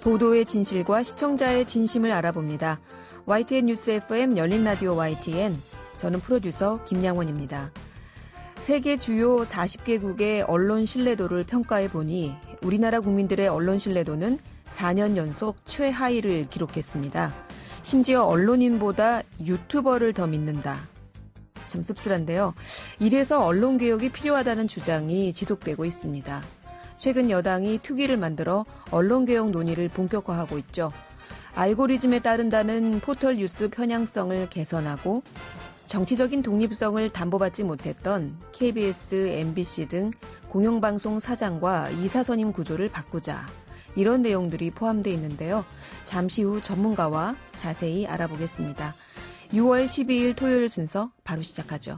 보도의 진실과 시청자의 진심을 알아봅니다. YTN 뉴스 FM 열린 라디오 YTN, 저는 프로듀서 김양원입니다. 세계 주요 40개국의 언론 신뢰도를 평가해 보니 우리나라 국민들의 언론 신뢰도는 4년 연속 최하위를 기록했습니다. 심지어 언론인보다 유튜버를 더 믿는다. 참 씁쓸한데요. 이래서 언론개혁이 필요하다는 주장이 지속되고 있습니다. 최근 여당이 특위를 만들어 언론개혁 논의를 본격화하고 있죠. 알고리즘에 따른다는 포털 뉴스 편향성을 개선하고 정치적인 독립성을 담보받지 못했던 KBS, MBC 등 공영방송 사장과 이사선임 구조를 바꾸자. 이런 내용들이 포함되어 있는데요. 잠시 후 전문가와 자세히 알아보겠습니다. 6월 12일 토요일 순서 바로 시작하죠.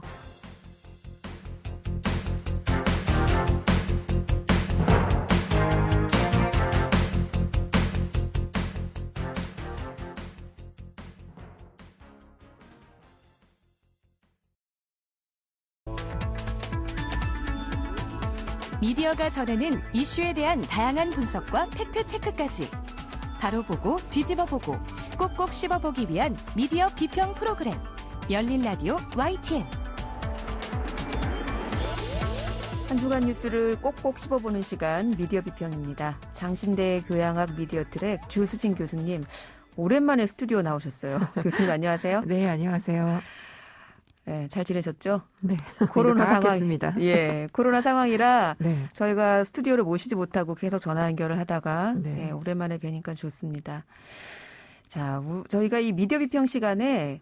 미디어가 전하는 이슈에 대한 다양한 분석과 팩트체크까지 바로 보고 뒤집어 보고 꼭꼭 씹어보기 위한 미디어 비평 프로그램 열린 라디오 YTN. 한 주간 뉴스를 꼭꼭 씹어보는 시간 미디어 비평입니다. 장신대 교양학 미디어 트랙 주수진 교수님, 오랜만에 스튜디오 나오셨어요. 교수님 안녕하세요. 네, 안녕하세요. 네, 잘 지내셨죠? 네. 코로나 상황입니다. 예, 코로나 상황이라 네. 저희가 스튜디오를 모시지 못하고 계속 전화 연결을 하다가 네. 오랜만에 뵈니까 좋습니다. 자, 저희가 이 미디어 비평 시간에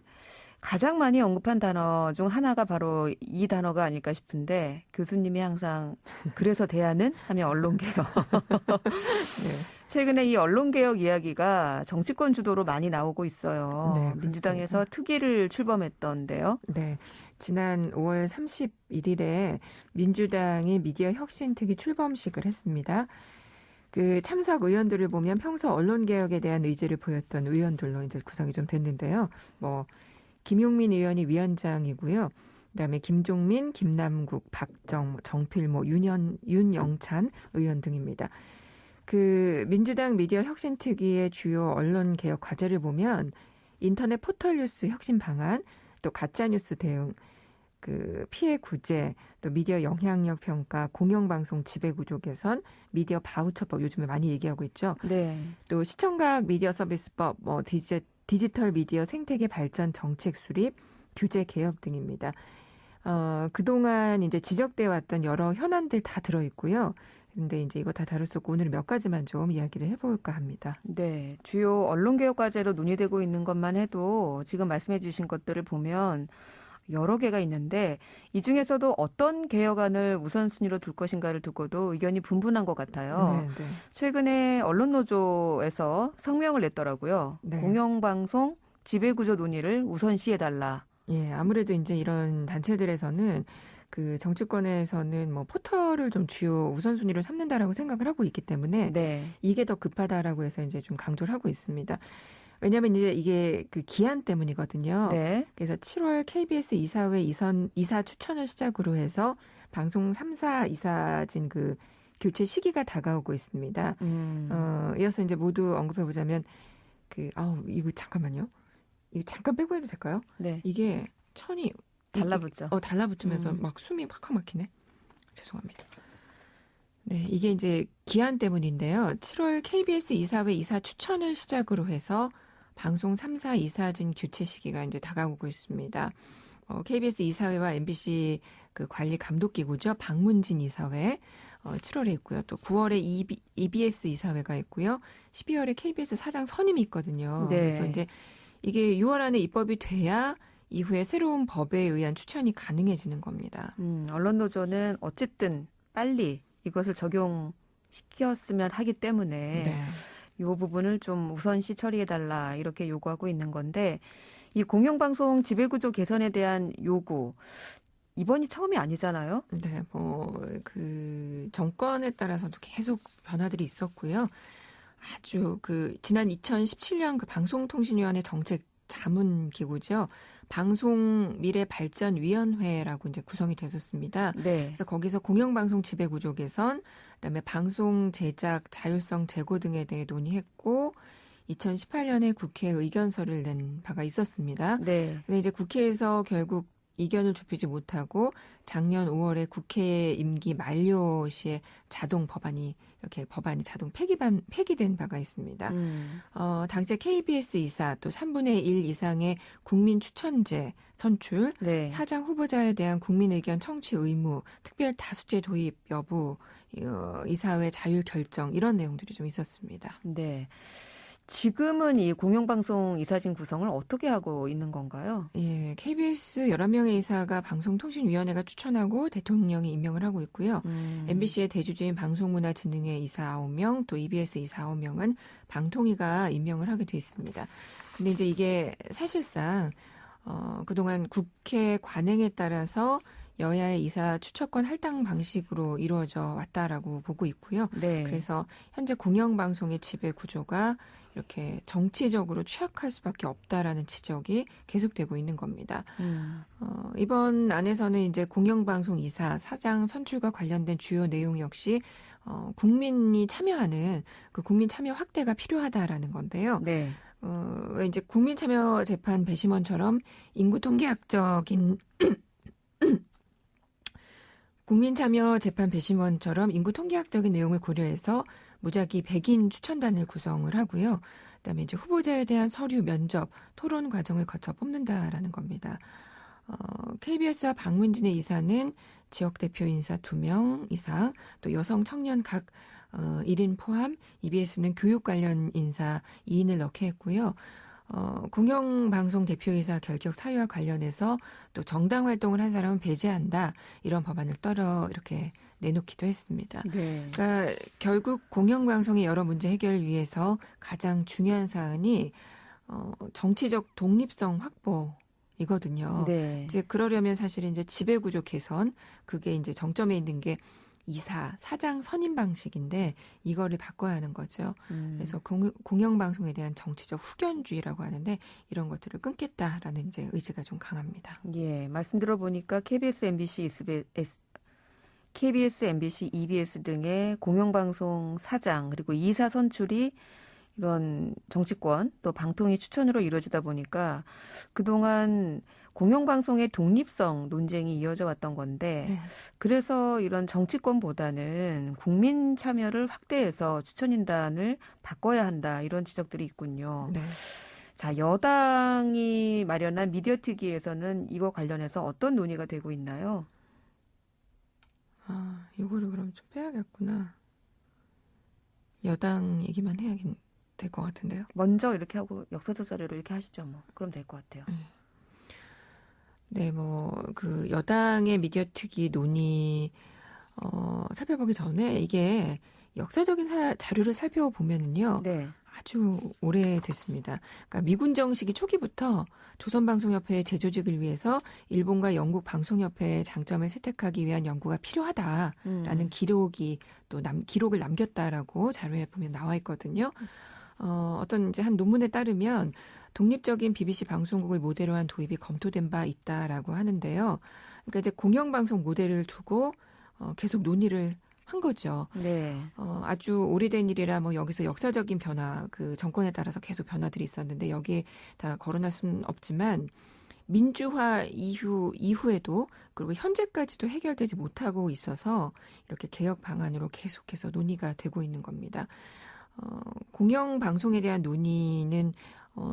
가장 많이 언급한 단어 중 하나가 바로 이 단어가 아닐까 싶은데 교수님이 항상 그래서 대안은 하면 언론개혁. 네. 최근에 이 언론개혁 이야기가 정치권 주도로 많이 나오고 있어요. 네, 민주당에서 특위를 출범했던데요. 네. 지난 5월 31일에 민주당이 미디어 혁신특위 출범식을 했습니다. 그 참석 의원들을 보면 평소 언론개혁에 대한 의지를 보였던 의원들로 이제 구성이 좀 됐는데요. 김용민 의원이 위원장이고요. 그다음에 김종민, 김남국, 박정, 정필모, 윤영찬 의원 등입니다. 그 민주당 미디어 혁신특위의 주요 언론 개혁 과제를 보면 인터넷 포털 뉴스 혁신 방안, 또 가짜 뉴스 대응, 그 피해 구제, 또 미디어 영향력 평가, 공영방송 지배구조 개선, 미디어 바우처법 요즘에 많이 얘기하고 있죠. 네. 또 시청각 미디어 서비스법, 디지털 미디어 생태계 발전 정책 수립, 규제 개혁 등입니다. 그동안 이제 지적돼 왔던 여러 현안들 다 들어 있고요. 근데 이제 이거 다 다룰 수 없고 오늘 몇 가지만 좀 이야기를 해볼까 합니다. 네, 주요 언론개혁 과제로 논의되고 있는 것만 해도 지금 말씀해 주신 것들을 보면 여러 개가 있는데 이 중에서도 어떤 개혁안을 우선순위로 둘 것인가를 두고도 의견이 분분한 것 같아요. 네. 최근에 언론노조에서 성명을 냈더라고요. 네. 공영방송 지배구조 논의를 우선시해달라. 예, 아무래도 이제 이런 단체들에서는 그 정치권에서는 포털을 좀 주요 우선순위로 삼는다라고 생각을 하고 있기 때문에 네. 이게 더 급하다라고 해서 이제 좀 강조를 하고 있습니다. 왜냐하면 이제 이게 그 기한 때문이거든요. 네. 그래서 7월 KBS 이사회 이사 추천을 시작으로 해서 방송 3사 이사진 그 교체 시기가 다가오고 있습니다. 이어서 이제 모두 언급해 보자면 이거 잠깐만요. 이거 잠깐 빼고 해도 될까요? 네. 이게 천이 달라붙죠. 달라붙으면서 막 숨이 팍팍 막히네. 죄송합니다. 네, 이게 이제 기한 때문인데요. 7월 KBS 이사회 이사 추천을 시작으로 해서 방송 3사 이사진 교체 시기가 이제 다가오고 있습니다. KBS 이사회와 MBC 그 관리 감독 기구죠. 박문진 이사회 7월에 있고요. 또 9월에 EBS 이사회가 있고요. 12월에 KBS 사장 선임이 있거든요. 네. 그래서 이제 이게 6월 안에 입법이 돼야 이후에 새로운 법에 의한 추천이 가능해지는 겁니다. 언론노조는 어쨌든 빨리 이것을 적용시켰으면 하기 때문에 네. 이 부분을 좀 우선시 처리해달라 이렇게 요구하고 있는 건데 이 공영방송 지배구조 개선에 대한 요구 이번이 처음이 아니잖아요. 네, 그 정권에 따라서도 계속 변화들이 있었고요. 아주 지난 2017년 그 방송통신위원회 정책 자문기구죠. 방송미래발전위원회라고 이제 구성이 됐었습니다. 네. 그래서 거기서 공영방송 지배구조 개선, 그다음에 방송 제작 자율성 제고 등에 대해 논의했고 2018년에 국회에 의견서를 낸 바가 있었습니다. 네. 근데 이제 국회에서 결국 이견을 좁히지 못하고 작년 5월에 국회 임기 만료 시에 자동 법안이 폐기된 바가 있습니다. 당시 KBS 이사 또 3분의 1 이상의 국민 추천제 선출, 네. 사장 후보자에 대한 국민 의견 청취 의무, 특별 다수제 도입 여부, 이사회 자율 결정 이런 내용들이 좀 있었습니다. 네. 지금은 이 공영방송 이사진 구성을 어떻게 하고 있는 건가요? 예, KBS 11명의 이사가 방송통신위원회가 추천하고 대통령이 임명을 하고 있고요. MBC의 대주주인 방송문화진흥회 이사 9명, 또 EBS 이사 9명은 방통위가 임명을 하게 돼 있습니다. 근데 이제 이게 사실상 그동안 국회 관행에 따라서 여야의 이사 추천권 할당 방식으로 이루어져 왔다라고 보고 있고요. 네. 그래서 현재 공영방송의 지배 구조가 이렇게 정치적으로 취약할 수밖에 없다라는 지적이 계속되고 있는 겁니다. 이번 안에서는 이제 공영방송 이사, 사장 선출과 관련된 주요 내용 역시 국민이 참여하는 그 국민 참여 확대가 필요하다라는 건데요. 네. 왜 이제 국민 참여 재판 배심원처럼 인구 통계학적인 국민참여 재판 배심원처럼 인구 통계학적인 내용을 고려해서 무작위 100인 추천단을 구성을 하고요. 그다음에 이제 후보자에 대한 서류, 면접, 토론 과정을 거쳐 뽑는다라는 겁니다. KBS와 방문진의 이사는 지역 대표 인사 2명 이상, 또 여성 청년 각 1인 포함, EBS는 교육 관련 인사 2인을 넣게 했고요. 공영방송 대표이사 결격 사유와 관련해서 또 정당 활동을 한 사람은 배제한다. 이런 법안을 이렇게 내놓기도 했습니다. 네. 그러니까 결국 공영방송의 여러 문제 해결을 위해서 가장 중요한 사안이 정치적 독립성 확보이거든요. 네. 이제 그러려면 사실은 이제 지배구조 개선, 그게 이제 정점에 있는 게 이사, 사장 선임 방식인데 이거를 바꿔야 하는 거죠. 그래서 공영방송에 대한 정치적 후견주의라고 하는데 이런 것들을 끊겠다라는 이제 의지가 좀 강합니다. 예, 말씀 들어보니까 KBS, MBC, EBS 등의 공영방송 사장 그리고 이사 선출이 이런 정치권 또 방통위 추천으로 이루어지다 보니까 그동안 공영방송의 독립성 논쟁이 이어져 왔던 건데 네. 그래서 이런 정치권보다는 국민 참여를 확대해서 추천인단을 바꿔야 한다 이런 지적들이 있군요. 네. 자, 여당이 마련한 미디어 특위에서는 이거 관련해서 어떤 논의가 되고 있나요? 이거를 그럼 좀 빼야겠구나. 여당 얘기만 해야 될 것 같은데요. 먼저 이렇게 하고 역사적 자료를 이렇게 하시죠, 뭐. 그럼 될 것 같아요. 네, 그 여당의 미디어 특위 논의 살펴보기 전에 이게 역사적인 자료를 살펴보면은요. 네. 아주 오래됐습니다. 그러니까 미군정 시기 초기부터 조선방송협회의 재조직을 위해서 일본과 영국 방송협회의 장점을 채택하기 위한 연구가 필요하다라는 기록을 남겼다라고 자료에 보면 나와 있거든요. 어떤 이제 한 논문에 따르면 독립적인 BBC 방송국을 모델로 한 도입이 검토된 바 있다라고 하는데요. 그러니까 이제 공영방송 모델을 두고 계속 논의를 한 거죠. 네. 아주 오래된 일이라 여기서 역사적인 변화, 그 정권에 따라서 계속 변화들이 있었는데 여기에 다 거론할 수는 없지만 민주화 이후에도 그리고 현재까지도 해결되지 못하고 있어서 이렇게 개혁 방안으로 계속해서 논의가 되고 있는 겁니다. 공영방송에 대한 논의는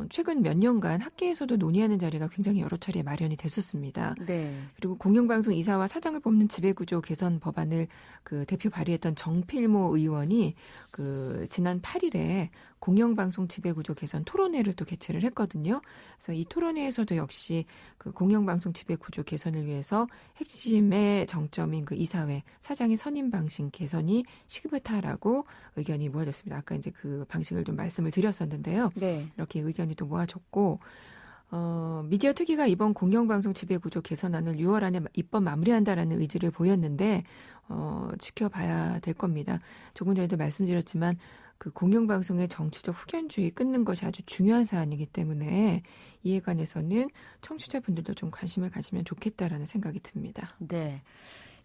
최근 몇 년간 학계에서도 논의하는 자리가 굉장히 여러 차례 마련이 됐었습니다. 네. 그리고 공영방송 이사와 사장을 뽑는 지배구조 개선 법안을 그 대표 발의했던 정필모 의원이 그 지난 8일에 공영방송 지배구조 개선 토론회를 또 개최를 했거든요. 그래서 이 토론회에서도 역시 그 공영방송 지배구조 개선을 위해서 핵심의 정점인 그 이사회 사장의 선임 방식 개선이 시급하다라고 의견이 모아졌습니다. 아까 이제 그 방식을 좀 말씀을 드렸었는데요. 네. 이렇게 의견이 또 모아졌고 미디어 특위가 이번 공영방송 지배구조 개선안을 6월 안에 입법 마무리한다라는 의지를 보였는데 지켜봐야 될 겁니다. 조금 전에도 말씀드렸지만 그 공영방송의 정치적 후견주의 끊는 것이 아주 중요한 사안이기 때문에 이에 관해서는 청취자분들도 좀 관심을 가지면 좋겠다라는 생각이 듭니다. 네.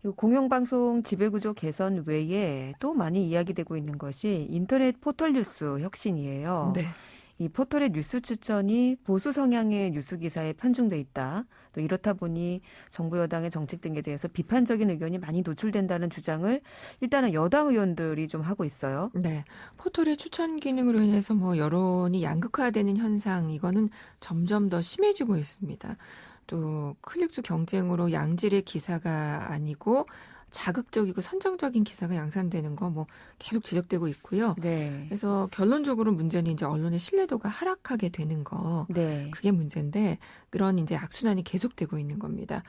이 공영방송 지배구조 개선 외에 또 많이 이야기되고 있는 것이 인터넷 포털 뉴스 혁신이에요. 네. 이 포털의 뉴스 추천이 보수 성향의 뉴스 기사에 편중돼 있다. 또 이렇다 보니 정부 여당의 정책 등에 대해서 비판적인 의견이 많이 노출된다는 주장을 일단은 여당 의원들이 좀 하고 있어요. 네. 포털의 추천 기능으로 인해서 뭐 여론이 양극화되는 현상, 이거는 점점 더 심해지고 있습니다. 또 클릭수 경쟁으로 양질의 기사가 아니고 자극적이고 선정적인 기사가 양산되는 거 뭐 계속 지적되고 있고요. 네. 그래서 결론적으로 문제는 이제 언론의 신뢰도가 하락하게 되는 거. 네. 그게 문제인데 그런 이제 악순환이 계속되고 있는 겁니다.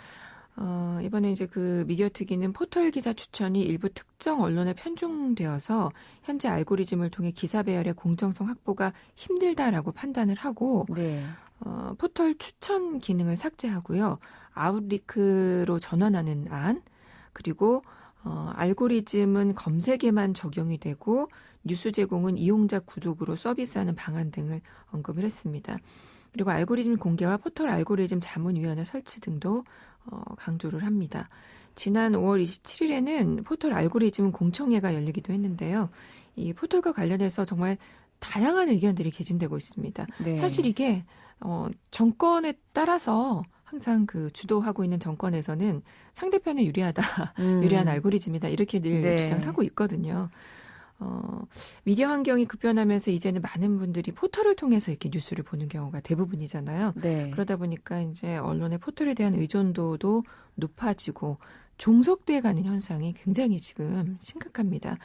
이번에 이제 그 미디어 특위는 포털 기사 추천이 일부 특정 언론에 편중되어서 현재 알고리즘을 통해 기사 배열의 공정성 확보가 힘들다라고 판단을 하고 네. 포털 추천 기능을 삭제하고요. 아웃링크로 전환하는 안, 그리고 알고리즘은 검색에만 적용이 되고 뉴스 제공은 이용자 구독으로 서비스하는 방안 등을 언급을 했습니다. 그리고 알고리즘 공개와 포털 알고리즘 자문위원회 설치 등도 강조를 합니다. 지난 5월 27일에는 포털 알고리즘 공청회가 열리기도 했는데요. 이 포털과 관련해서 정말 다양한 의견들이 개진되고 있습니다. 네. 사실 이게 정권에 따라서 항상 그 주도하고 있는 정권에서는 상대편에 유리하다, 유리한 알고리즘이다 이렇게 늘 네. 주장을 하고 있거든요. 미디어 환경이 급변하면서 이제는 많은 분들이 포털을 통해서 이렇게 뉴스를 보는 경우가 대부분이잖아요. 네. 그러다 보니까 이제 언론의 포털에 대한 의존도도 높아지고 종속돼가는 현상이 굉장히 지금 심각합니다.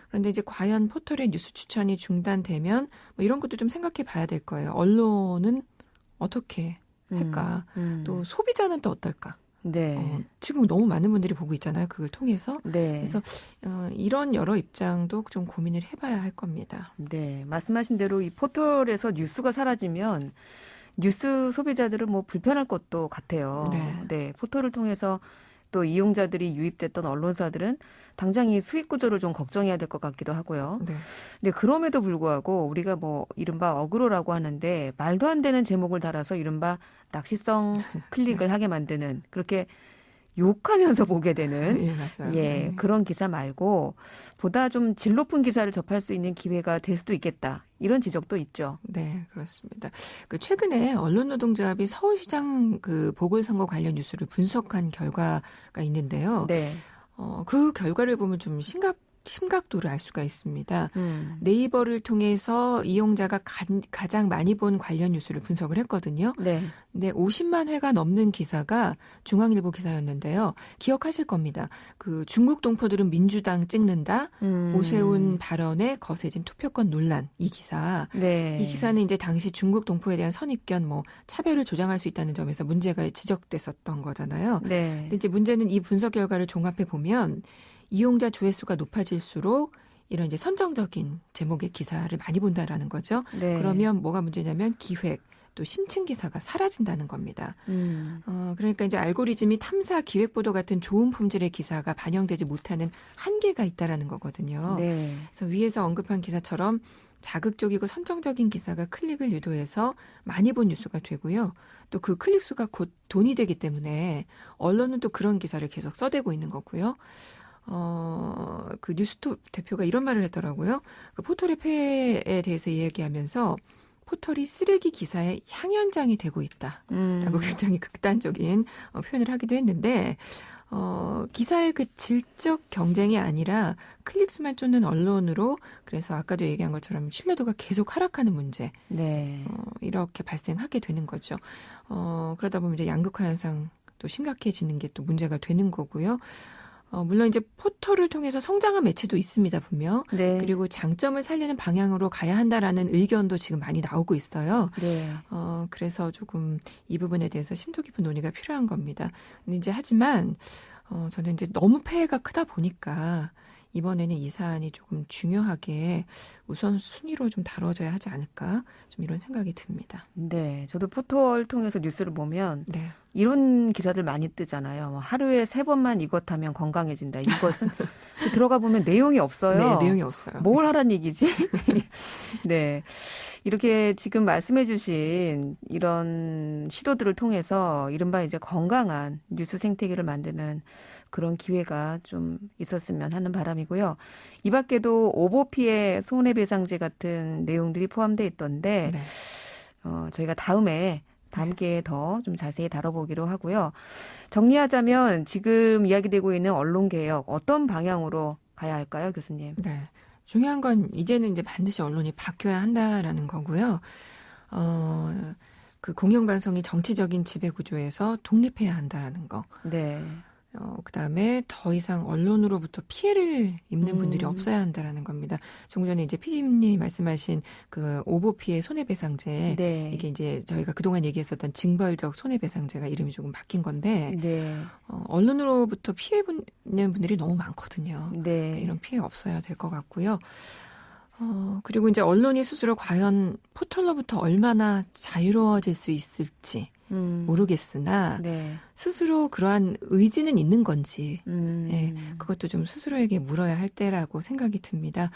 그런데 이제 과연 포털의 뉴스 추천이 중단되면 뭐 이런 것도 좀 생각해 봐야 될 거예요. 언론은 어떻게 할까? 또 소비자는 또 어떨까? 네. 지금 너무 많은 분들이 보고 있잖아요. 그걸 통해서. 네. 그래서 이런 여러 입장도 좀 고민을 해봐야 할 겁니다. 네. 말씀하신 대로 이 포털에서 뉴스가 사라지면 뉴스 소비자들은 뭐 불편할 것도 같아요. 네. 네. 포털을 통해서 또 이용자들이 유입됐던 언론사들은 당장 이 수익 구조를 좀 걱정해야 될 것 같기도 하고요. 네. 근데 그럼에도 불구하고 우리가 뭐 이른바 어그로라고 하는데 말도 안 되는 제목을 달아서 이른바 낚시성 클릭을 하게 만드는 그렇게 욕하면서 보게 되는 예, 맞아요. 예, 네. 그런 기사 말고 보다 좀 질 높은 기사를 접할 수 있는 기회가 될 수도 있겠다. 이런 지적도 있죠. 네, 그렇습니다. 그 최근에 언론노동조합이 서울시장 그 보궐선거 관련 뉴스를 분석한 결과가 있는데요. 네. 그 결과를 보면 좀 심각도를 알 수가 있습니다. 네이버를 통해서 이용자가 가장 많이 본 관련 뉴스를 분석을 했거든요. 네. 근데 50만 회가 넘는 기사가 중앙일보 기사였는데요. 기억하실 겁니다. 그 중국 동포들은 민주당 찍는다. 오세훈 발언에 거세진 투표권 논란. 이 기사. 네. 이 기사는 이제 당시 중국 동포에 대한 선입견, 뭐 차별을 조장할 수 있다는 점에서 문제가 지적됐었던 거잖아요. 네. 근데 이제 문제는 이 분석 결과를 종합해 보면 이용자 조회수가 높아질수록 이런 이제 선정적인 제목의 기사를 많이 본다라는 거죠. 네. 그러면 뭐가 문제냐면 기획, 또 심층 기사가 사라진다는 겁니다. 그러니까 이제 알고리즘이 탐사, 기획 보도 같은 좋은 품질의 기사가 반영되지 못하는 한계가 있다라는 거거든요. 네. 그래서 위에서 언급한 기사처럼 자극적이고 선정적인 기사가 클릭을 유도해서 많이 본 뉴스가 되고요. 또 그 클릭 수가 곧 돈이 되기 때문에 언론은 또 그런 기사를 계속 써대고 있는 거고요. 그 뉴스톱 대표가 이런 말을 했더라고요. 그 포털의 폐해에 대해서 이야기하면서 포털이 쓰레기 기사의 향연장이 되고 있다라고 굉장히 극단적인 표현을 하기도 했는데 기사의 그 질적 경쟁이 아니라 클릭수만 쫓는 언론으로 그래서 아까도 얘기한 것처럼 신뢰도가 계속 하락하는 문제 네. 이렇게 발생하게 되는 거죠. 그러다 보면 이제 양극화 현상도 심각해지는 게 또 문제가 되는 거고요. 물론 이제 포털을 통해서 성장한 매체도 있습니다, 분명. 네. 그리고 장점을 살리는 방향으로 가야 한다라는 의견도 지금 많이 나오고 있어요. 네. 그래서 조금 이 부분에 대해서 심도 깊은 논의가 필요한 겁니다. 근데 이제 하지만 저는 이제 너무 폐해가 크다 보니까 이번에는 이 사안이 조금 중요하게 우선순위로 좀 다뤄져야 하지 않을까 좀 이런 생각이 듭니다. 네, 저도 포털 통해서 뉴스를 보면 네. 이런 기사들 많이 뜨잖아요. 뭐 하루에 3번만 이것 하면 건강해진다. 이것은 들어가 보면 내용이 없어요. 네, 내용이 없어요. 뭘 하란 얘기지? 네. 이렇게 지금 말씀해 주신 이런 시도들을 통해서 이른바 이제 건강한 뉴스 생태계를 만드는 그런 기회가 좀 있었으면 하는 바람이고요. 이 밖에도 오보 피해 손해배상제 같은 내용들이 포함되어 있던데 네. 저희가 다음 기회에 더 좀 자세히 다뤄보기로 하고요. 정리하자면 지금 이야기되고 있는 언론개혁 어떤 방향으로 가야 할까요, 교수님? 네. 중요한 건 이제는 이제 반드시 언론이 바뀌어야 한다라는 거고요. 그 공영방송이 정치적인 지배구조에서 독립해야 한다라는 거. 네. 그다음에 더 이상 언론으로부터 피해를 입는 분들이 없어야 한다라는 겁니다. 조금 전에 이제 PD님이 말씀하신 그 오보 피해 손해배상제 네. 이게 이제 저희가 그동안 얘기했었던 징벌적 손해배상제가 이름이 조금 바뀐 건데 네. 언론으로부터 피해 입는 분들이 너무 많거든요. 네. 이런 피해 없어야 될 것 같고요. 그리고 이제 언론이 스스로 과연 포털로부터 얼마나 자유로워질 수 있을지 모르겠으나 네. 스스로 그러한 의지는 있는 건지 네. 그것도 좀 스스로에게 물어야 할 때라고 생각이 듭니다.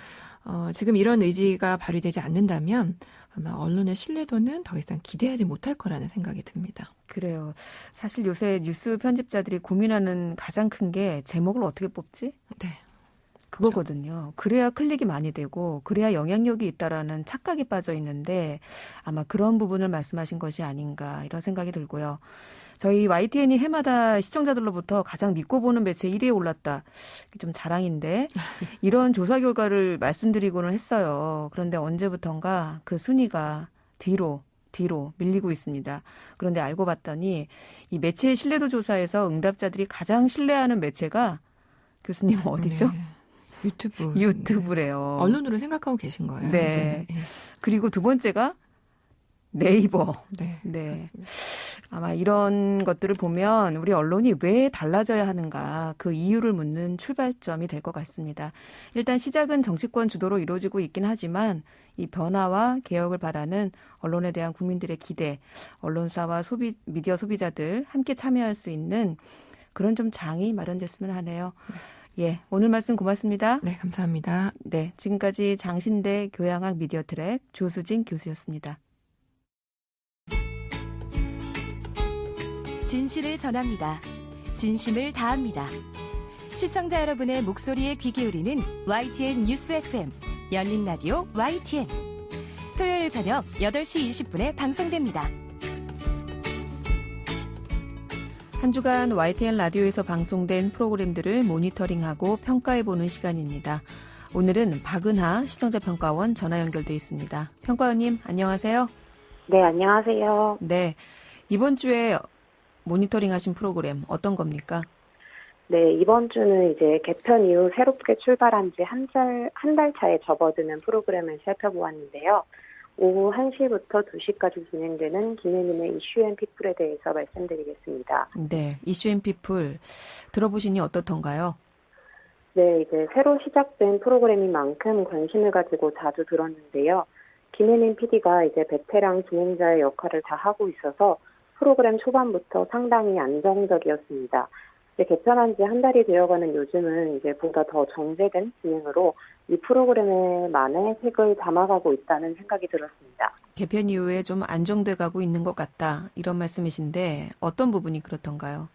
지금 이런 의지가 발휘되지 않는다면 아마 언론의 신뢰도는 더 이상 기대하지 못할 거라는 생각이 듭니다. 그래요. 사실 요새 뉴스 편집자들이 고민하는 가장 큰 게 제목을 어떻게 뽑지? 네. 그거거든요. 그래야 클릭이 많이 되고 그래야 영향력이 있다라는 착각이 빠져 있는데 아마 그런 부분을 말씀하신 것이 아닌가 이런 생각이 들고요. 저희 YTN이 해마다 시청자들로부터 가장 믿고 보는 매체 1위에 올랐다. 좀 자랑인데 이런 조사 결과를 말씀드리고는 했어요. 그런데 언제부턴가 그 순위가 뒤로 밀리고 있습니다. 그런데 알고 봤더니 이 매체의 신뢰도 조사에서 응답자들이 가장 신뢰하는 매체가 교수님 어디죠? 네. 유튜브. 유튜브래요. 네. 언론으로 생각하고 계신 거예요. 네. 이제는. 네. 그리고 두 번째가 네이버. 네. 네. 그렇습니다. 아마 이런 것들을 보면 우리 언론이 왜 달라져야 하는가 그 이유를 묻는 출발점이 될 것 같습니다. 일단 시작은 정치권 주도로 이루어지고 있긴 하지만 이 변화와 개혁을 바라는 언론에 대한 국민들의 기대, 언론사와 미디어 소비자들 함께 참여할 수 있는 그런 좀 장이 마련됐으면 하네요. 예, 오늘 말씀 고맙습니다. 네, 감사합니다. 네, 지금까지 장신대 교양학 미디어 트랙 조수진 교수였습니다. 진실을 전합니다. 진심을 다합니다. 시청자 여러분의 목소리에 귀 기울이는 YTN 뉴스 FM 열린 라디오 YTN 토요일 저녁 8시 20분에 방송됩니다. 한 주간 YTN 라디오에서 방송된 프로그램들을 모니터링하고 평가해보는 시간입니다. 오늘은 박은하 시청자평가원 전화 연결돼 있습니다. 평가원님 안녕하세요. 네, 안녕하세요. 네, 이번 주에 모니터링하신 프로그램 어떤 겁니까? 네, 이번 주는 이제 개편 이후 새롭게 출발한 지 한 달 차에 접어드는 프로그램을 살펴보았는데요. 오후 1시부터 2시까지 진행되는 김혜민의 이슈 앤 피플에 대해서 말씀드리겠습니다. 네, 이슈 앤 피플 들어보시니 어떻던가요? 네, 이제 새로 시작된 프로그램인 만큼 관심을 가지고 자주 들었는데요. 김혜민 PD가 이제 베테랑 진행자의 역할을 다 하고 있어서 프로그램 초반부터 상당히 안정적이었습니다. 이제 개편한 지 한 달이 되어가는 요즘은 이제 보다 더 정제된 진행으로 이 프로그램만의 색을 담아가고 있다는 생각이 들었습니다. 개편 이후에 좀 안정돼 가고 있는 것 같다 이런 말씀이신데 어떤 부분이 그렇던가요?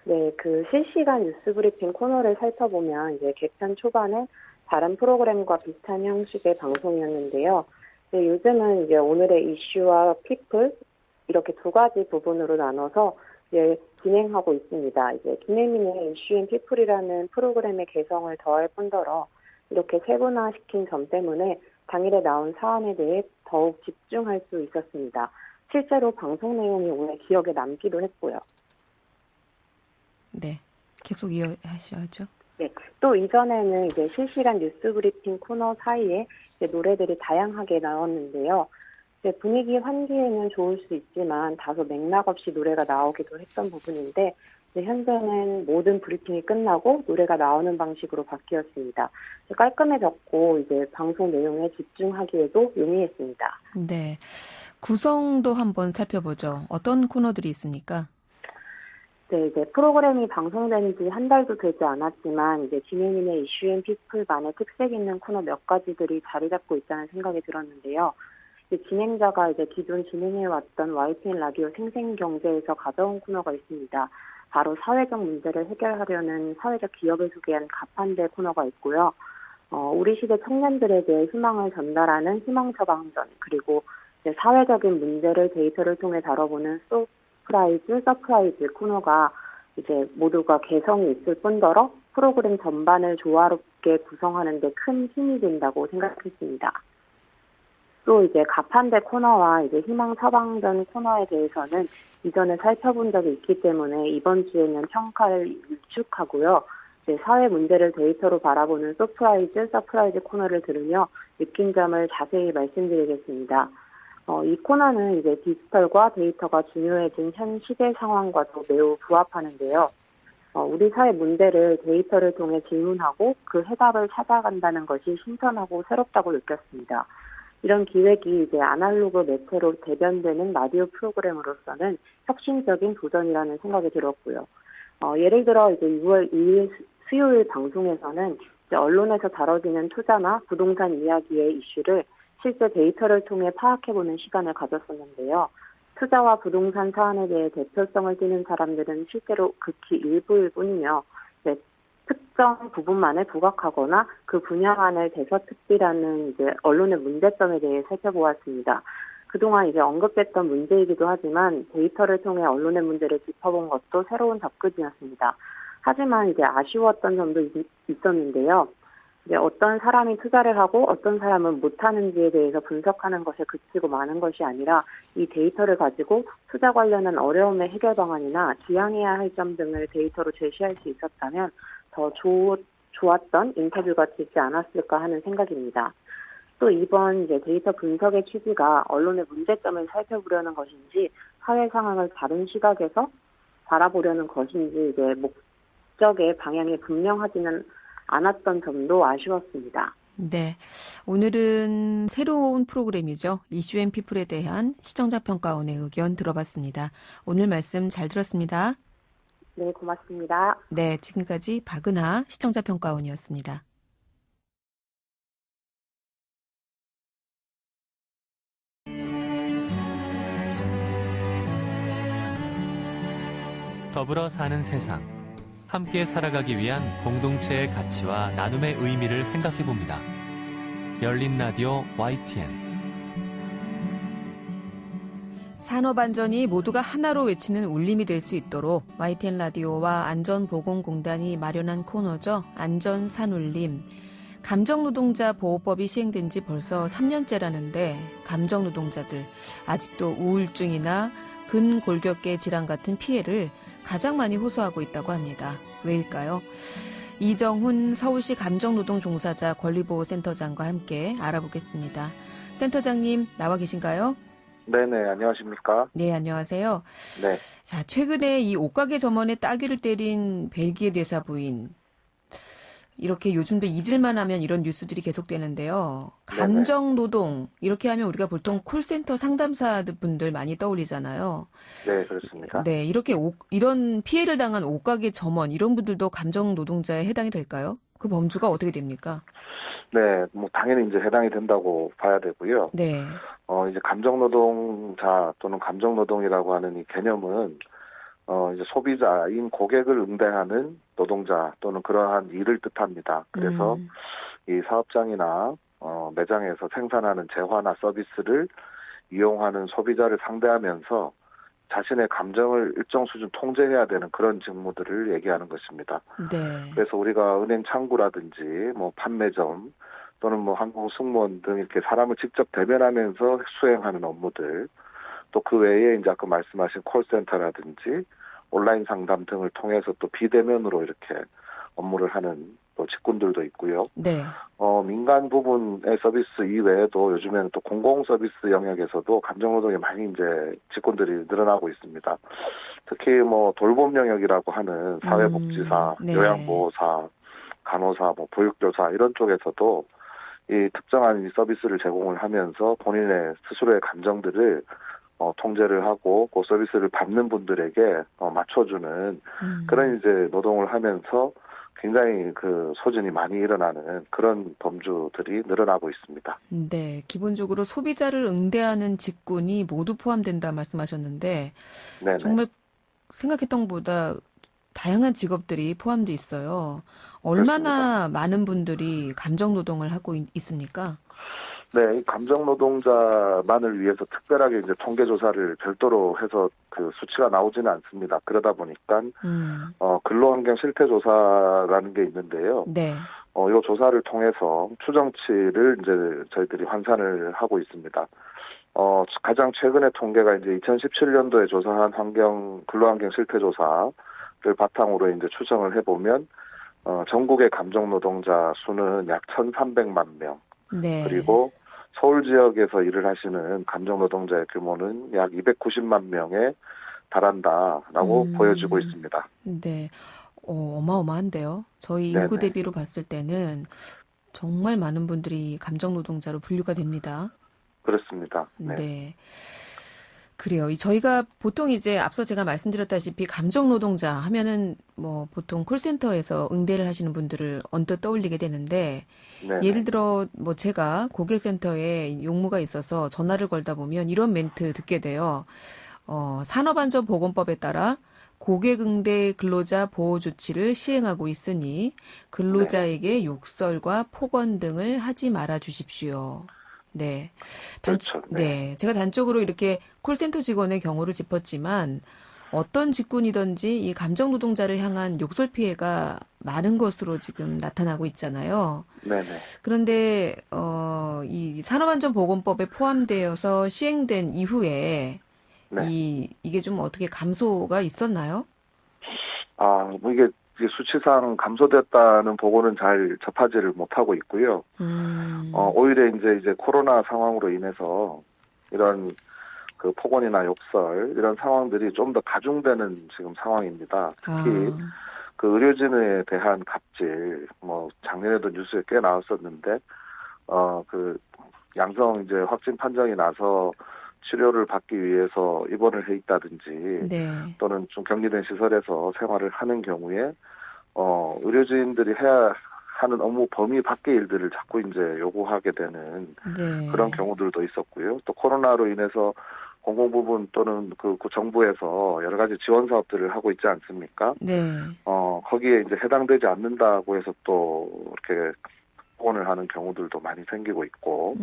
네, 그 실시간 뉴스 브리핑 코너를 살펴보면 이제 개편 초반에 다른 프로그램과 비슷한 형식의 방송이었는데요. 네, 요즘은 이제 오늘의 이슈와 피플 이렇게 두 가지 부분으로 나눠서 이제 진행하고 있습니다. 이제 김혜민의 이슈 앤 피플이라는 프로그램의 개성을 더할 뿐더러 이렇게 세분화시킨 점 때문에 당일에 나온 사안에 대해 더욱 집중할 수 있었습니다. 실제로 방송 내용이 오늘 기억에 남기도 했고요. 네, 계속 이어하셔야죠. 네, 또 이전에는 이제 실시간 뉴스 브리핑 코너 사이에 이제 노래들이 다양하게 나왔는데요. 이제 분위기 환기에는 좋을 수 있지만 다소 맥락 없이 노래가 나오기도 했던 부분인데 현재는 모든 브리핑이 끝나고 노래가 나오는 방식으로 바뀌었습니다. 깔끔해졌고 이제 방송 내용에 집중하기에도 용이했습니다. 네. 구성도 한번 살펴보죠. 어떤 코너들이 있습니까? 네, 이제 프로그램이 방송된 지 한 달도 되지 않았지만 이제 진행인의 이슈 앤 피플만의 특색 있는 코너 몇 가지들이 자리 잡고 있다는 생각이 들었는데요. 진행자가 이제 기존 진행해왔던 YTN 라디오 생생경제에서 가져온 코너가 있습니다. 바로 사회적 문제를 해결하려는 사회적 기업을 소개한 가판대 코너가 있고요. 우리 시대 청년들에게 희망을 전달하는 희망처방전, 그리고 이제 사회적인 문제를 데이터를 통해 다뤄보는 서프라이즈 코너가 이제 모두가 개성이 있을 뿐더러 프로그램 전반을 조화롭게 구성하는 데 큰 힘이 된다고 생각했습니다. 또 이제 가판대 코너와 이제 희망 처방전 코너에 대해서는 이전에 살펴본 적이 있기 때문에 이번 주에는 평가를 일축하고요. 이제 사회 문제를 데이터로 바라보는 서프라이즈 코너를 들으며 느낀 점을 자세히 말씀드리겠습니다. 이 코너는 이제 디지털과 데이터가 중요해진 현 시대 상황과도 매우 부합하는데요. 우리 사회 문제를 데이터를 통해 질문하고 그 해답을 찾아간다는 것이 신선하고 새롭다고 느꼈습니다. 이런 기획이 이제 아날로그 매체로 대변되는 라디오 프로그램으로서는 혁신적인 도전이라는 생각이 들었고요. 예를 들어 이제 6월 2일 수요일 방송에서는 이제 언론에서 다뤄지는 투자나 부동산 이야기의 이슈를 실제 데이터를 통해 파악해보는 시간을 가졌었는데요. 투자와 부동산 사안에 대해 대표성을 띠는 사람들은 실제로 극히 일부일 뿐이며 특정 부분만에 부각하거나 그 분야만을 대서특비라는 이제 언론의 문제점에 대해 살펴보았습니다. 그동안 이제 언급됐던 문제이기도 하지만 데이터를 통해 언론의 문제를 짚어본 것도 새로운 접근이었습니다. 하지만 이제 아쉬웠던 점도 있었는데요. 이제 어떤 사람이 투자를 하고 어떤 사람은 못하는지에 대해서 분석하는 것에 그치고 마는 것이 아니라 이 데이터를 가지고 투자 관련한 어려움의 해결 방안이나 지양해야 할 점 등을 데이터로 제시할 수 있었다면 더 좋았던 인터뷰가 되지 않았을까 하는 생각입니다. 또 이번 이제 데이터 분석의 취지가 언론의 문제점을 살펴보려는 것인지 사회 상황을 다른 시각에서 바라보려는 것인지 이제 목적의 방향이 분명하지는 않았던 점도 아쉬웠습니다. 네. 오늘은 새로운 프로그램이죠. 이슈 앤 피플에 대한 시청자 평가원의 의견 들어봤습니다. 오늘 말씀 잘 들었습니다. 네, 고맙습니다. 네, 지금까지 박은하 시청자 평가원이었습니다. 더불어 사는 세상. 함께 살아가기 위한 공동체의 가치와 나눔의 의미를 생각해봅니다. 열린 라디오 YTN. 산업안전이 모두가 하나로 외치는 울림이 될 수 있도록 YTN 라디오와 안전보건공단이 마련한 코너죠. 안전산울림. 감정노동자 보호법이 시행된 지 벌써 3년째라는데 감정노동자들 아직도 우울증이나 근골격계 질환 같은 피해를 가장 많이 호소하고 있다고 합니다. 왜일까요? 이정훈 서울시 감정노동 종사자 권리보호센터장과 함께 알아보겠습니다. 센터장님 나와 계신가요? 네네, 안녕하십니까? 네, 안녕하세요. 네. 자, 최근에 이 옷가게 점원의 따귀를 때린 벨기에 대사 부인. 이렇게 요즘도 잊을만 하면 이런 뉴스들이 계속되는데요. 감정노동, 이렇게 하면 우리가 보통 콜센터 상담사 분들 많이 떠올리잖아요. 네, 그렇습니다. 네, 이렇게 이런 피해를 당한 옷가게 점원, 이런 분들도 감정노동자에 해당이 될까요? 그 범주가 어떻게 됩니까? 네, 뭐 당연히 이제 해당이 된다고 봐야 되고요. 네. 이제 감정노동자 또는 감정노동이라고 하는 이 개념은 이제 소비자인 고객을 응대하는 노동자 또는 그러한 일을 뜻합니다. 그래서 이 사업장이나 매장에서 생산하는 재화나 서비스를 이용하는 소비자를 상대하면서 자신의 감정을 일정 수준 통제해야 되는 그런 직무들을 얘기하는 것입니다. 네. 그래서 우리가 은행 창구라든지 뭐 판매점 또는 뭐 항공 승무원 등 이렇게 사람을 직접 대면하면서 수행하는 업무들, 또 그 외에 이제 아까 말씀하신 콜센터라든지 온라인 상담 등을 통해서 또 비대면으로 이렇게 업무를 하는 또 직군들도 있고요. 네. 민간 부분의 서비스 이외에도 요즘에는 또 공공 서비스 영역에서도 감정노동이 많이 이제 직군들이 늘어나고 있습니다. 특히 뭐 돌봄 영역이라고 하는 사회복지사, 네. 요양보호사, 간호사, 뭐 보육교사 이런 쪽에서도 이 특정한 이 서비스를 제공을 하면서 본인의 스스로의 감정들을 통제를 하고 그 서비스를 받는 분들에게 맞춰주는 그런 이제 노동을 하면서 굉장히 그 소진이 많이 일어나는 그런 범주들이 늘어나고 있습니다. 네, 기본적으로 소비자를 응대하는 직군이 모두 포함된다 말씀하셨는데 네네. 정말 생각했던 것보다 다양한 직업들이 포함돼 있어요. 얼마나 많은 분들이 감정 노동을 하고 있습니까? 네, 이 감정 노동자만을 위해서 특별하게 이제 통계 조사를 별도로 해서 그 수치가 나오지는 않습니다. 그러다 보니까 근로환경 실태 조사라는 게 있는데요. 네. 이 조사를 통해서 추정치를 이제 저희들이 환산을 하고 있습니다. 가장 최근의 통계가 이제 2017년도에 조사한 근로환경 실태 조사를 바탕으로 이제 추정을 해보면 전국의 감정 노동자 수는 약 1,300만 명. 네. 그리고 서울 지역에서 일을 하시는 감정 노동자의 규모는 약 290만 명에 달한다라고 보여지고 있습니다. 네. 어마어마한데요. 저희 인구 네네. 대비로 봤을 때는 정말 많은 분들이 감정 노동자로 분류가 됩니다. 그렇습니다. 네. 네. 그래요. 저희가 보통 이제 앞서 제가 말씀드렸다시피 감정 노동자 하면은 뭐 보통 콜센터에서 응대를 하시는 분들을 언뜻 떠올리게 되는데 네네. 예를 들어 뭐 제가 고객센터에 용무가 있어서 전화를 걸다 보면 이런 멘트 듣게 돼요. 산업안전보건법에 따라 고객응대 근로자 보호 조치를 시행하고 있으니 근로자에게 욕설과 폭언 등을 하지 말아 주십시오. 네. 그렇죠. 네. 제가 단적으로 이렇게 콜센터 직원의 경우를 짚었지만 어떤 직군이든지 이 감정 노동자를 향한 욕설 피해가 많은 것으로 지금 나타나고 있잖아요. 네네. 그런데 이 산업안전보건법에 포함되어서 시행된 이후에 네. 이게 좀 어떻게 감소가 있었나요? 뭐 이게 수치상 감소됐다는 보고는 잘 접하지를 못하고 있고요. 오히려 이제 코로나 상황으로 인해서 이런 그 폭언이나 욕설 이런 상황들이 좀 더 가중되는 지금 상황입니다. 특히 그 의료진에 대한 갑질, 뭐 작년에도 뉴스에 꽤 나왔었는데 그 양성 이제 확진 판정이 나서 치료를 받기 위해서 입원을 해 있다든지 네. 또는 좀 격리된 시설에서 생활을 하는 경우에 의료진들이 해야 하는 업무 범위 밖의 일들을 자꾸 이제 요구하게 되는 네. 그런 경우들도 있었고요. 또 코로나로 인해서 공공부문 또는 그 정부에서 여러 가지 지원 사업들을 하고 있지 않습니까? 네. 거기에 이제 해당되지 않는다고 해서 또 이렇게 폭언을 하는 경우들도 많이 생기고 있고,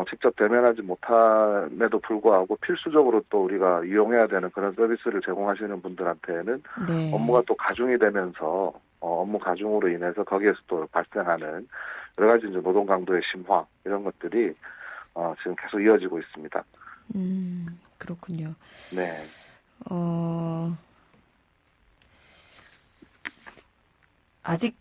직접 대면하지 못함에도 불구하고 필수적으로 또 우리가 이용해야 되는 그런 서비스를 제공하시는 분들한테는 네. 업무가 또 가중이 되면서 업무 가중으로 인해서 거기에서 또 발생하는 여러 가지 이제 노동 강도의 심화 이런 것들이 지금 계속 이어지고 있습니다. 그렇군요. 네. 아직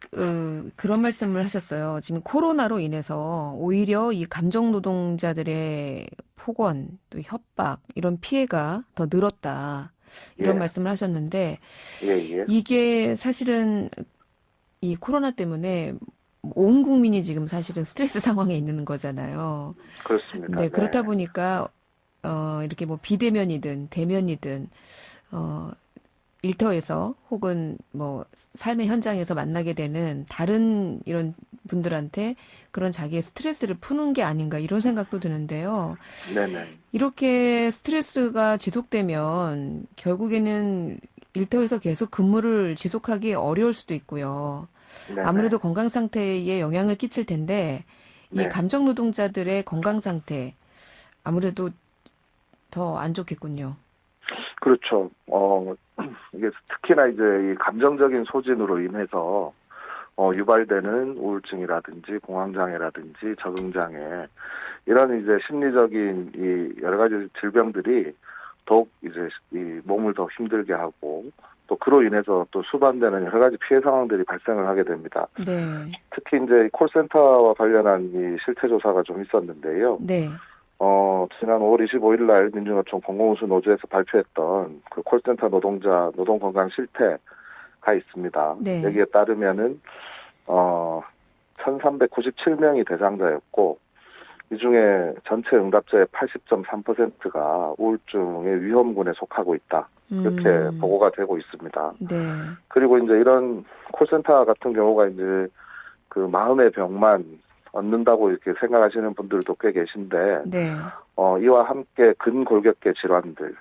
그런 말씀을 하셨어요. 지금 코로나로 인해서 오히려 이 감정 노동자들의 폭언, 또 협박 이런 피해가 더 늘었다. 이런 예. 말씀을 하셨는데 예. 이게 사실은 이 코로나 때문에 온 국민이 지금 사실은 스트레스 상황에 있는 거잖아요. 그렇습니다. 네, 그렇다 보니까 이렇게 뭐 비대면이든 대면이든 일터에서 혹은 뭐 삶의 현장에서 만나게 되는 다른 이런 분들한테 그런 자기의 스트레스를 푸는 게 아닌가 이런 생각도 드는데요. 네네. 이렇게 스트레스가 지속되면 결국에는 일터에서 계속 근무를 지속하기 어려울 수도 있고요. 네네. 아무래도 건강 상태에 영향을 끼칠 텐데 이 네. 감정 노동자들의 건강 상태 아무래도 더 안 좋겠군요. 그렇죠. 이게 특히나 이제 이 감정적인 소진으로 인해서 유발되는 우울증이라든지 공황장애라든지 적응장애 이런 이제 심리적인 이 여러 가지 질병들이 더욱 이제 이 몸을 더 힘들게 하고 또 그로 인해서 또 수반되는 여러 가지 피해 상황들이 발생을 하게 됩니다. 네. 특히 이제 콜센터와 관련한 이 실태 조사가 좀 있었는데요. 네. 지난 5월 25일 날 민주노총 공공운수 노조에서 발표했던 그 콜센터 노동자 노동건강 실태가 있습니다. 네. 여기에 따르면은 1,397명이 대상자였고 이 중에 전체 응답자의 80.3%가 우울증의 위험군에 속하고 있다. 이렇게 보고가 되고 있습니다. 네. 그리고 이제 이런 콜센터 같은 경우가 이제 그 마음의 병만 얻는다고 이렇게 생각하시는 분들도 꽤 계신데, 네. 이와 함께 근골격계 질환들,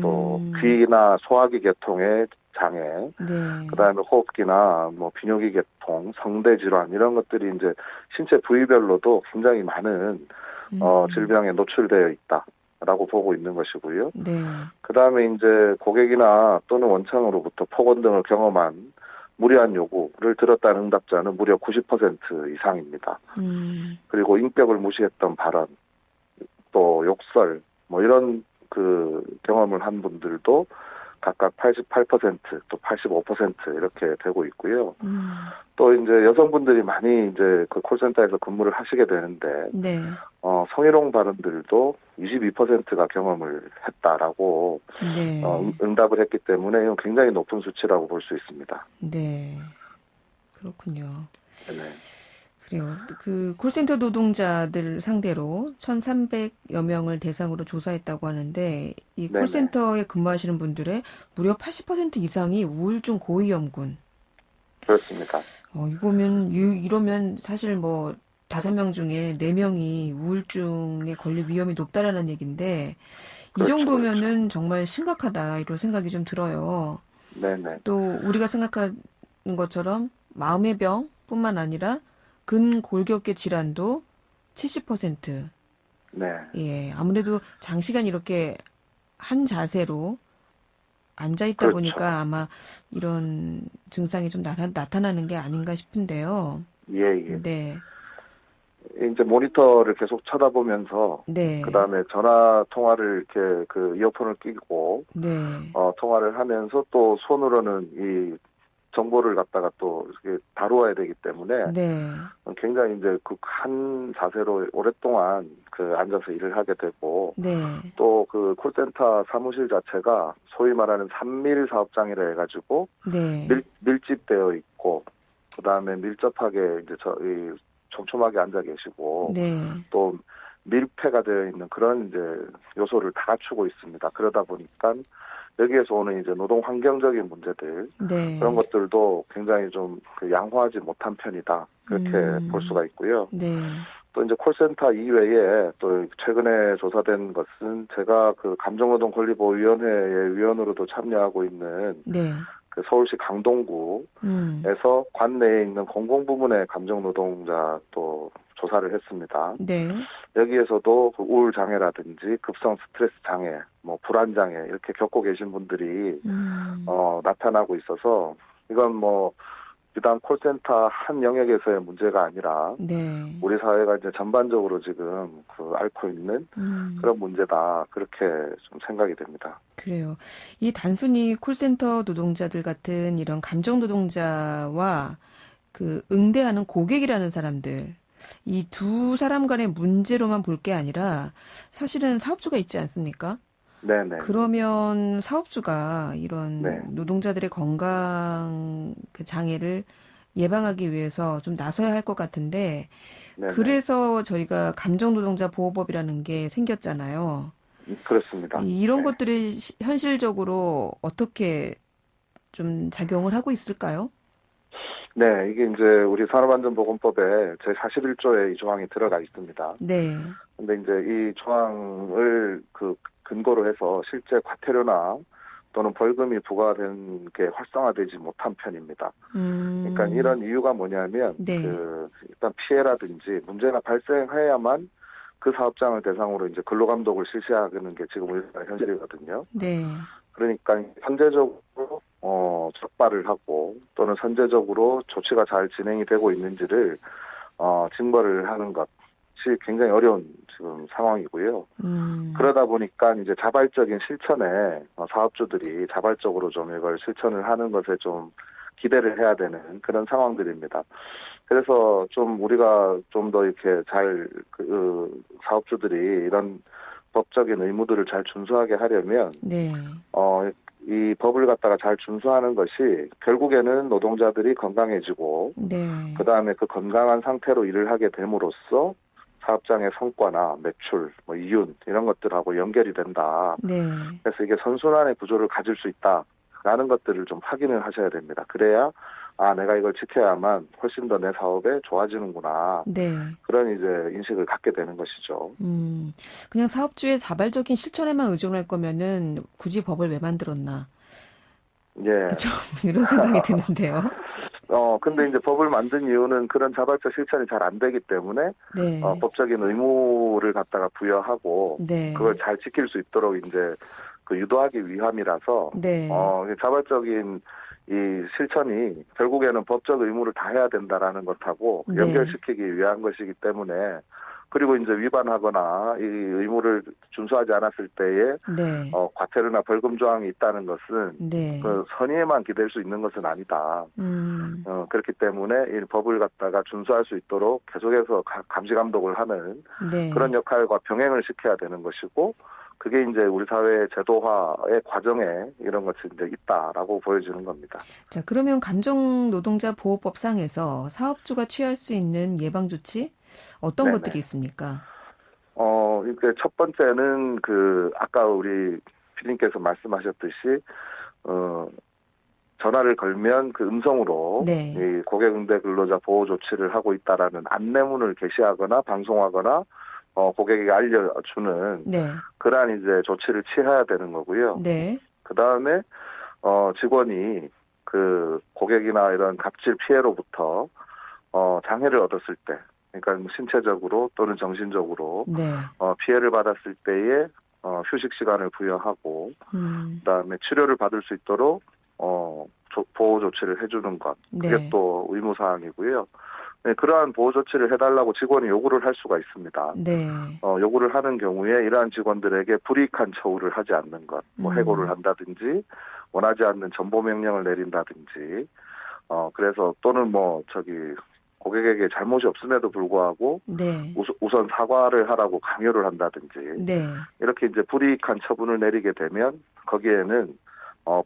또 귀나 소화기 계통의 장애, 네. 그다음에 호흡기나 뭐 비뇨기 계통, 성대 질환 이런 것들이 이제 신체 부위별로도 굉장히 많은 질병에 노출되어 있다라고 보고 있는 것이고요. 네. 그다음에 이제 고객이나 또는 원청으로부터 폭언 등을 경험한 무리한 요구를 들었다는 응답자는 무려 90% 이상입니다. 그리고 인격을 무시했던 발언, 또 욕설, 뭐 이런 그 경험을 한 분들도 각각 88%, 또 85% 이렇게 되고 있고요. 또 이제 여성분들이 많이 이제 그 콜센터에서 근무를 하시게 되는데, 네. 성희롱 발언들도 22%가 경험을 했다라고 네. 응답을 했기 때문에 이건 굉장히 높은 수치라고 볼 수 있습니다. 네. 그렇군요. 네. 그래요. 그 콜센터 노동자들 상대로 1,300여 명을 대상으로 조사했다고 하는데 이 네네. 콜센터에 근무하시는 분들의 무려 80% 이상이 우울증 고위험군. 그렇습니다. 이러면 사실 뭐 5명 중에 4명이 우울증에 걸릴 위험이 높다라는 얘기인데 이 그렇죠, 정도면은 정말 심각하다 이런 생각이 좀 들어요. 네네. 또 우리가 생각하는 것처럼 마음의 병뿐만 아니라 근골격계 질환도 70%. 네. 예, 아무래도 장시간 이렇게 한 자세로 앉아 있다 그렇죠. 보니까 아마 이런 증상이 좀 나타나는 게 아닌가 싶은데요. 예. 네, 이제 모니터를 계속 쳐다보면서 네, 그다음에 전화 통화를 이렇게 그 이어폰을 끼고 네, 통화를 하면서 또 손으로는 이 정보를 갖다가 또 이렇게 다루어야 되기 때문에 네, 굉장히 이제 그 한 자세로 오랫동안 그 앉아서 일을 하게 되고 네, 또 그 콜센터 사무실 자체가 소위 말하는 산밀 사업장이라 해가지고 네, 밀집되어 있고 그다음에 밀접하게 이제 이 촘촘하게 앉아 계시고 네, 또 밀폐가 되어 있는 그런 이제 요소를 다 갖추고 있습니다. 그러다 보니까 여기에서 오는 이제 노동 환경적인 문제들 네, 그런 것들도 굉장히 좀 그 양호하지 못한 편이다 그렇게 볼 수가 있고요. 네, 또 이제 콜센터 이외에 또 최근에 조사된 것은 제가 그 감정노동권리보호위원회의 위원으로도 참여하고 있는 네, 그 서울시 강동구에서 관내에 있는 공공부문의 감정노동자 또 조사를 했습니다. 네, 여기에서도 그 우울 장애라든지 급성 스트레스 장애, 뭐 불안 장애 이렇게 겪고 계신 분들이 나타나고 있어서 이건 뭐 비단 콜센터 한 영역에서의 문제가 아니라 네, 우리 사회가 이제 전반적으로 지금 그 앓고 있는 그런 문제다 그렇게 좀 생각이 됩니다. 그래요. 이 단순히 콜센터 노동자들 같은 이런 감정 노동자와 그 응대하는 고객이라는 사람들 이 두 사람 간의 문제로만 볼 게 아니라 사실은 사업주가 있지 않습니까? 네네. 그러면 사업주가 이런 네. 노동자들의 건강 그 장애를 예방하기 위해서 좀 나서야 할 것 같은데 네네. 그래서 저희가 감정노동자 보호법이라는 게 생겼잖아요. 그렇습니다. 이런 네. 것들이 현실적으로 어떻게 좀 작용을 하고 있을까요? 네, 이게 이제 우리 산업안전보건법에 제41조에 이 조항이 들어가 있습니다. 네, 근데 이제 이 조항을 그 근거로 해서 실제 과태료나 또는 벌금이 부과된 게 활성화되지 못한 편입니다. 그러니까 이런 이유가 뭐냐면 네. 그 일단 피해라든지 문제가 발생해야만 그 사업장을 대상으로 이제 근로감독을 실시하는 게 지금 우리나라 현실이거든요. 네, 그러니까 현재적으로 적발을 하고 또는 선제적으로 조치가 잘 진행이 되고 있는지를 증거를 하는 것이 굉장히 어려운 지금 상황이고요. 그러다 보니까 이제 자발적인 실천에 사업주들이 자발적으로 좀 이걸 실천을 하는 것에 좀 기대를 해야 되는 그런 상황들입니다. 그래서 좀 우리가 좀 더 이렇게 잘 사업주들이 이런 법적인 의무들을 잘 준수하게 하려면 네. 이 법을 갖다가 잘 준수하는 것이 결국에는 노동자들이 건강해지고 네. 그다음에 그 건강한 상태로 일을 하게 됨으로써 사업장의 성과나 매출, 이윤 이런 것들하고 연결이 된다. 네. 그래서 이게 선순환의 구조를 가질 수 있다라는 것들을 좀 확인을 하셔야 됩니다. 그래야 내가 이걸 지켜야만 훨씬 더 내 사업에 좋아지는구나. 네. 그런 이제 인식을 갖게 되는 것이죠. 그냥 사업주의 자발적인 실천에만 의존할 거면은 굳이 법을 왜 만들었나? 예. 좀 이런 생각이 드는데요. 근데 이제 법을 만든 이유는 그런 자발적 실천이 잘 안 되기 때문에 네. 법적인 의무를 갖다가 부여하고 네. 그걸 잘 지킬 수 있도록 이제 유도하기 위함이라서 네. 자발적인 이 실천이 결국에는 법적 의무를 다해야 된다라는 것하고 네. 연결시키기 위한 것이기 때문에 그리고 이제 위반하거나 이 의무를 준수하지 않았을 때에 네. 과태료나 벌금 조항이 있다는 것은 네. 그 선의에만 기댈 수 있는 것은 아니다. 그렇기 때문에 이 법을 갖다가 준수할 수 있도록 계속해서 감시 감독을 하는 네. 그런 역할과 병행을 시켜야 되는 것이고 그게 이제 우리 사회의 제도화의 과정에 이런 것이 이제 있다라고 보여지는 겁니다. 자, 그러면 감정노동자 보호법상에서 사업주가 취할 수 있는 예방 조치 어떤 네네. 것들이 있습니까? 이렇게 첫 번째는 아까 우리 피디님께서 말씀하셨듯이 전화를 걸면 그 음성으로 네. 이 고객 응대 근로자 보호 조치를 하고 있다라는 안내문을 게시하거나 방송하거나 고객에게 알려주는 네. 그러한 이제 조치를 취해야 되는 거고요. 네. 그 다음에 직원이 그 고객이나 이런 갑질 피해로부터 장애를 얻었을 때, 그러니까 신체적으로 또는 정신적으로 네. 피해를 받았을 때에 휴식 시간을 부여하고, 그다음에 치료를 받을 수 있도록 보호 조치를 해주는 것, 그게 네. 또 의무 사항이고요. 네, 그러한 보호 조치를 해달라고 직원이 요구를 할 수가 있습니다. 네. 요구를 하는 경우에 이러한 직원들에게 불이익한 처우를 하지 않는 것, 해고를 한다든지 원하지 않는 전보 명령을 내린다든지, 그래서 또는 고객에게 잘못이 없음에도 불구하고 네. 우선 사과를 하라고 강요를 한다든지 네. 이렇게 이제 불이익한 처분을 내리게 되면 거기에는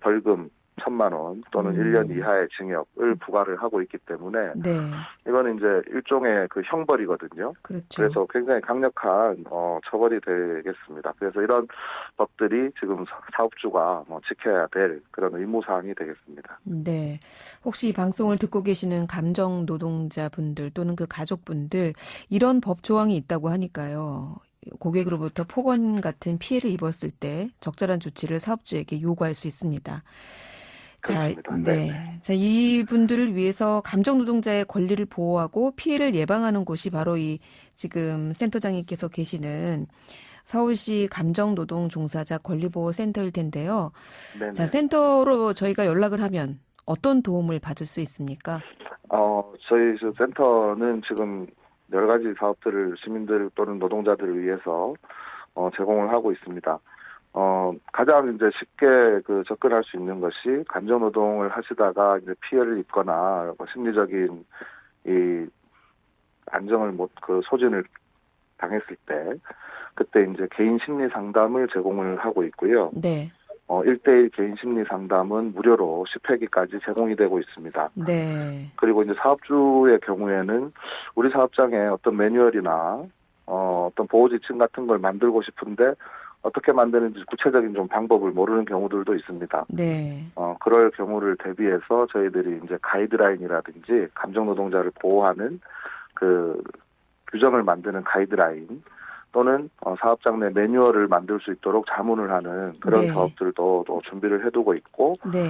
벌금 1,000만 원 또는 1년 이하의 징역을 부과를 하고 있기 때문에 네. 이거는 이제 일종의 그 형벌이거든요. 그렇죠. 그래서 굉장히 강력한 처벌이 되겠습니다. 그래서 이런 법들이 지금 사업주가 지켜야 될 그런 의무 사항이 되겠습니다. 네. 혹시 이 방송을 듣고 계시는 감정 노동자분들 또는 그 가족분들 이런 법 조항이 있다고 하니까요. 고객으로부터 폭언 같은 피해를 입었을 때 적절한 조치를 사업주에게 요구할 수 있습니다. 그렇습니다. 네. 자, 이분들을 위해서 감정 노동자의 권리를 보호하고 피해를 예방하는 곳이 바로 이 지금 센터장님께서 계시는 서울시 감정노동 종사자 권리보호센터일 텐데요. 네네. 자, 센터로 저희가 연락을 하면 어떤 도움을 받을 수 있습니까? 저희 센터는 지금 여러 가지 사업들을 시민들 또는 노동자들을 위해서 제공을 하고 있습니다. 가장 이제 쉽게 접근할 수 있는 것이 감정노동을 하시다가 이제 피해를 입거나 심리적인 이 안정을 소진을 당했을 때 그때 이제 개인 심리 상담을 제공을 하고 있고요. 네. 1대1 개인 심리 상담은 무료로 10회기까지 제공이 되고 있습니다. 네. 그리고 이제 사업주의 경우에는 우리 사업장에 어떤 매뉴얼이나 어떤 보호 지침 같은 걸 만들고 싶은데 어떻게 만드는지 구체적인 좀 방법을 모르는 경우들도 있습니다. 네. 그럴 경우를 대비해서 저희들이 이제 가이드라인이라든지 감정 노동자를 보호하는 그 규정을 만드는 가이드라인 또는 사업장 내 매뉴얼을 만들 수 있도록 자문을 하는 그런 네. 사업들도 또 준비를 해두고 있고, 네.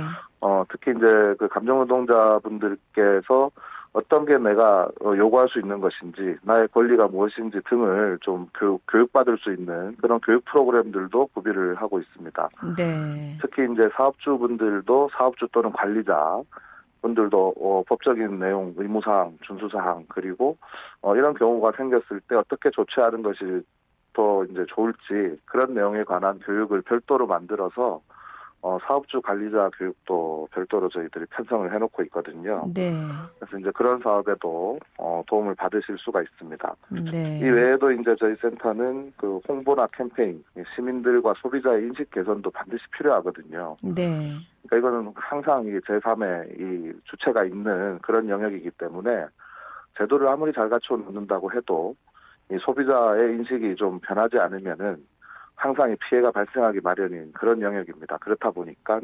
특히 이제 그 감정 노동자분들께서 어떤 게 내가 요구할 수 있는 것인지, 나의 권리가 무엇인지 등을 좀 교육받을 수 있는 그런 교육 프로그램들도 구비를 하고 있습니다. 네. 특히 이제 사업주분들도 사업주 또는 관리자 분들도 법적인 내용, 의무사항, 준수사항 그리고 이런 경우가 생겼을 때 어떻게 조치하는 것이 더 이제 좋을지 그런 내용에 관한 교육을 별도로 만들어서 사업주 관리자 교육도 별도로 저희들이 편성을 해놓고 있거든요. 네. 그래서 이제 그런 사업에도 도움을 받으실 수가 있습니다. 네. 이 외에도 이제 저희 센터는 그 홍보나 캠페인, 시민들과 소비자의 인식 개선도 반드시 필요하거든요. 네. 그러니까 이거는 항상 이 제3의 이 주체가 있는 그런 영역이기 때문에 제도를 아무리 잘 갖춰 놓는다고 해도 이 소비자의 인식이 좀 변하지 않으면은 항상 이 피해가 발생하기 마련인 그런 영역입니다. 그렇다 보니까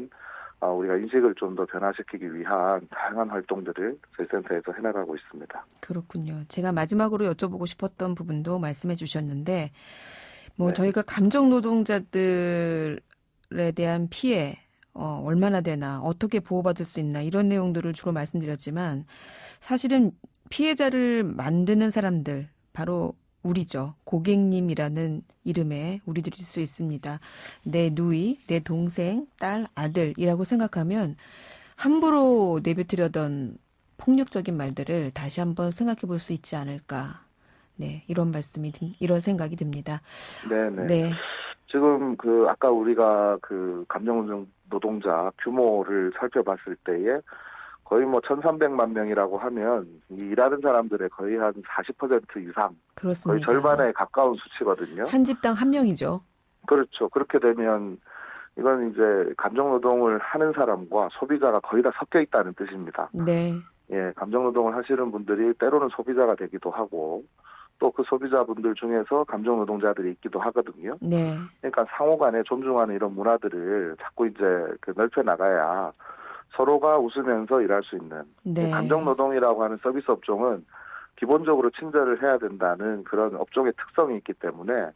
우리가 인식을 좀 더 변화시키기 위한 다양한 활동들을 저희 센터에서 해나가고 있습니다. 그렇군요. 제가 마지막으로 여쭤보고 싶었던 부분도 말씀해 주셨는데 네. 저희가 감정 노동자들에 대한 피해 얼마나 되나 어떻게 보호받을 수 있나 이런 내용들을 주로 말씀드렸지만 사실은 피해자를 만드는 사람들 바로 우리죠. 고객님이라는 이름에 우리들일 수 있습니다. 내 누이, 내 동생, 딸, 아들이라고 생각하면 함부로 내뱉으려던 폭력적인 말들을 다시 한번 생각해 볼 수 있지 않을까. 네, 이런 이런 생각이 듭니다. 네네. 네. 지금 아까 우리가 감정 노동자 규모를 살펴봤을 때에 거의 1,300만 명이라고 하면 이 일하는 사람들의 거의 한 40% 이상, 그렇습니다. 거의 절반에 가까운 수치거든요. 한 집당 한 명이죠. 그렇죠. 그렇게 되면 이건 이제 감정 노동을 하는 사람과 소비자가 거의 다 섞여 있다는 뜻입니다. 네. 예, 감정 노동을 하시는 분들이 때로는 소비자가 되기도 하고 또 그 소비자분들 중에서 감정 노동자들이 있기도 하거든요. 네. 그러니까 상호간에 존중하는 이런 문화들을 자꾸 이제 넓혀 나가야 서로가 웃으면서 일할 수 있는 네. 감정 노동이라고 하는 서비스 업종은 기본적으로 친절을 해야 된다는 그런 업종의 특성이 있기 때문에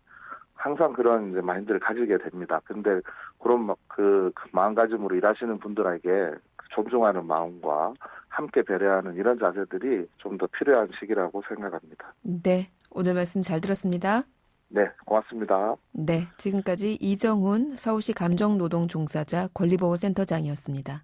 항상 그런 이제 마인드를 가지게 됩니다. 근데 그런 그 마음가짐으로 일하시는 분들에게 존중하는 마음과 함께 배려하는 이런 자세들이 좀 더 필요한 시기라고 생각합니다. 네. 오늘 말씀 잘 들었습니다. 네, 고맙습니다. 네. 지금까지 이정훈 서울시 감정노동 종사자 권리보호센터장이었습니다.